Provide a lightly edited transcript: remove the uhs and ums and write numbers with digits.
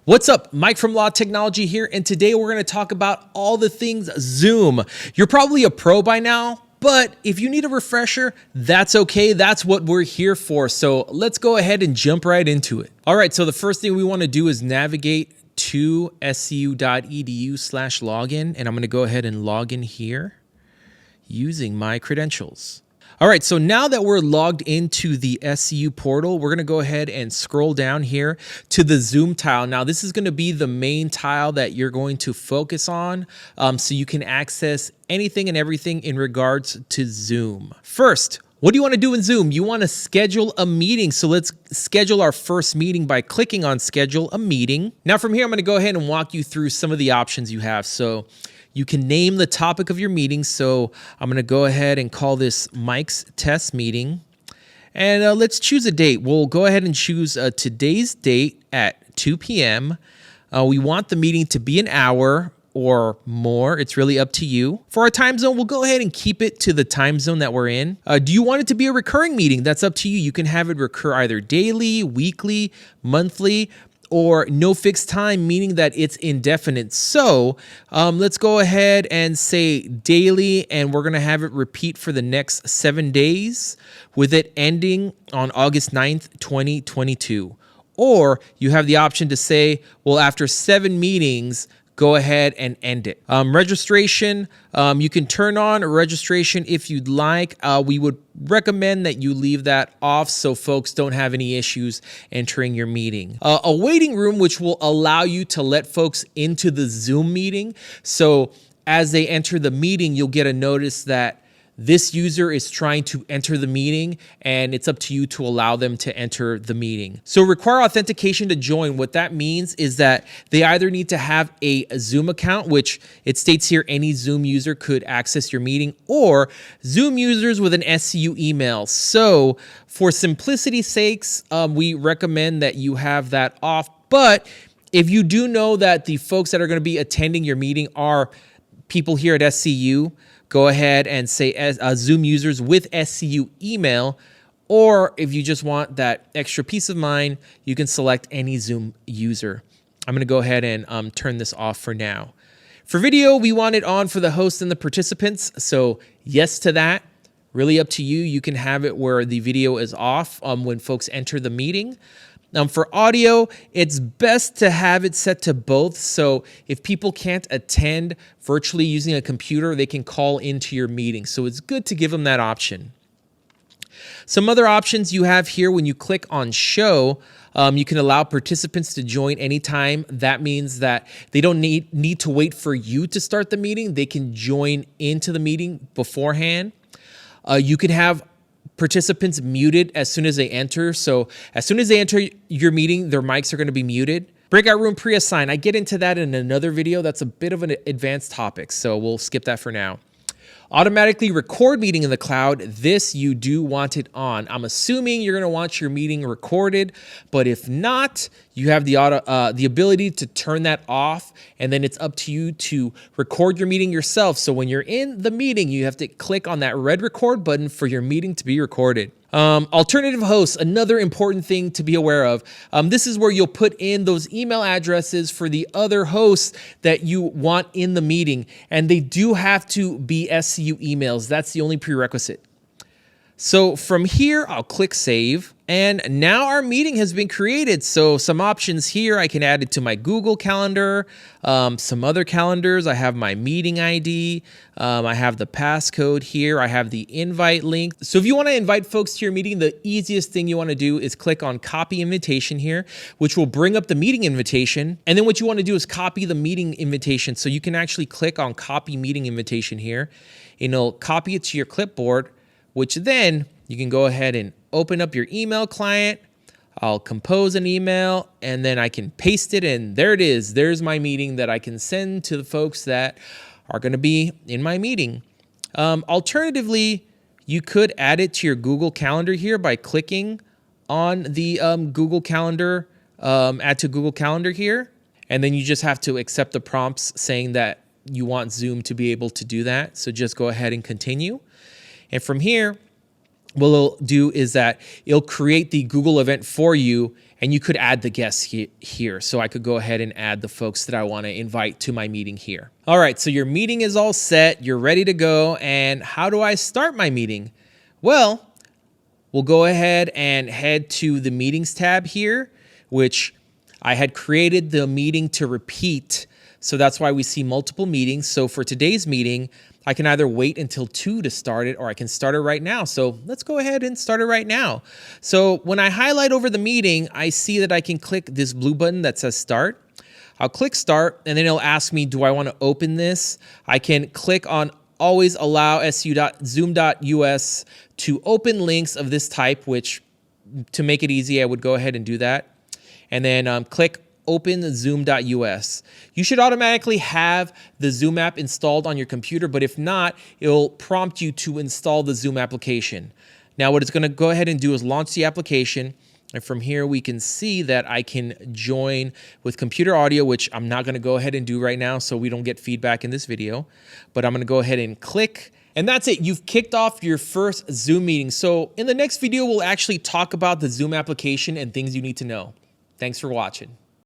What's up? Mike from Law Technology here, and today we're going to talk about all the things Zoom. You're probably a pro by now, but if you need a refresher, that's okay. That's what we're here for. So let's go ahead and jump right into it. All right, so the first thing we want to do is navigate to scu.edu/login, and I'm going to go ahead and log in here using my credentials. All right, so now that we're logged into the SCU portal, we're gonna go ahead and scroll down here to the Zoom tile. Now, this is gonna be the main tile that you're going to focus on so you can access anything and everything in regards to Zoom. First, what do you wanna do in Zoom? You wanna schedule a meeting. So let's schedule our first meeting by clicking on schedule a meeting. Now from here, I'm gonna go ahead and walk you through some of the options you have. So you can name the topic of your meeting. So I'm going to go ahead and call this Mike's Test Meeting. And let's choose a date. We'll go ahead and choose today's date at 2 p.m. We want the meeting to be an hour or more. It's really up to you. For our time zone, we'll go ahead and keep it to the time zone that we're in. Do you want it to be a recurring meeting? That's up to you. You can have it recur either daily, weekly, monthly, or no fixed time, meaning that it's indefinite. So let's go ahead and say daily, and we're gonna have it repeat for the next 7 days with it ending on August 9th, 2022. Or you have the option to say, well, after 7 meetings, go ahead and end it. Registration, you can turn on registration if you'd like. We would recommend that you leave that off so folks don't have any issues entering your meeting. A waiting room, which will allow you to let folks into the Zoom meeting. So as they enter the meeting, you'll get a notice that this user is trying to enter the meeting, and it's up to you to allow them to enter the meeting. So require authentication to join. What that means is that they either need to have a Zoom account, which it states here any Zoom user could access your meeting, or Zoom users with an SCU email. So for simplicity's sakes, we recommend that you have that off. But if you do know that the folks that are going to be attending your meeting are people here at SCU, go ahead and say Zoom users with SCU email, or if you just want that extra peace of mind, you can select any Zoom user. I'm gonna go ahead and turn this off for now. For video, we want it on for the host and the participants, so yes to that. Really up to you. You can have it where the video is off when folks enter the meeting. For audio, it's best to have it set to both. So if people can't attend virtually using a computer, they can call into your meeting. So it's good to give them that option. Some other options you have here when you click on show, you can allow participants to join anytime. That means that they don't need to wait for you to start the meeting. They can join into the meeting beforehand. You can have participants muted as soon as they enter. So as soon as they enter your meeting, their mics are going to be muted. Breakout room pre-assign. I get into that in another video. That's a bit of an advanced topic, so we'll skip that for now. Automatically record meeting in the cloud. This you do want it on. I'm assuming you're going to want your meeting recorded, but if not, you have the ability to turn that off, and then it's up to you to record your meeting yourself. So when you're in the meeting, you have to click on that red record button for your meeting to be recorded. Alternative hosts, another important thing to be aware of. This is where you'll put in those email addresses for the other hosts that you want in the meeting, and they do have to be SCU emails. That's the only prerequisite. So from here, I'll click save, and now our meeting has been created. So some options here, I can add it to my Google Calendar, some other calendars. I have my meeting ID, I have the passcode here, I have the invite link. So if you want to invite folks to your meeting, the easiest thing you want to do is click on copy invitation here, which will bring up the meeting invitation. And then what you want to do is copy the meeting invitation. So you can actually click on copy meeting invitation here, and it'll copy it to your clipboard, which then you can go ahead and open up your email client. I'll compose an email, and then I can paste it, and there it is. There's my meeting that I can send to the folks that are going to be in my meeting. Alternatively, you could add it to your Google Calendar here by clicking on the Google Calendar, add to Google Calendar here, and then you just have to accept the prompts saying that you want Zoom to be able to do that. So just go ahead and continue. And from here, what it'll do is that it'll create the Google event for you, And you could add the guests here. So I could go ahead and add the folks that I want to invite to my meeting here. All right, so your meeting is all set. You're ready to go. And how do I start my meeting? Well, we'll go ahead and head to the meetings tab here, which I had created the meeting to repeat. So that's why we see multiple meetings. So for today's meeting, I can either wait until 2 to start it, or I can start it right now. So let's go ahead and start it right now. So when I highlight over the meeting, I see that I can click this blue button that says start. I'll click start, and then it'll ask me, do I want to open this? I can click on always allow su.zoom.us to open links of this type, which to make it easy, I would go ahead and do that. And then click open zoom.us. You should automatically have the Zoom app installed on your computer, but if not, it'll prompt you to install the Zoom application. Now what it's going to go ahead and do is launch the application, and from here we can see that I can join with computer audio, which I'm not going to go ahead and do right now so we don't get feedback in this video, but I'm going to go ahead and click. And that's it. You've kicked off your first Zoom meeting. So in the next video, we'll actually talk about the Zoom application and things you need to know. Thanks for watching.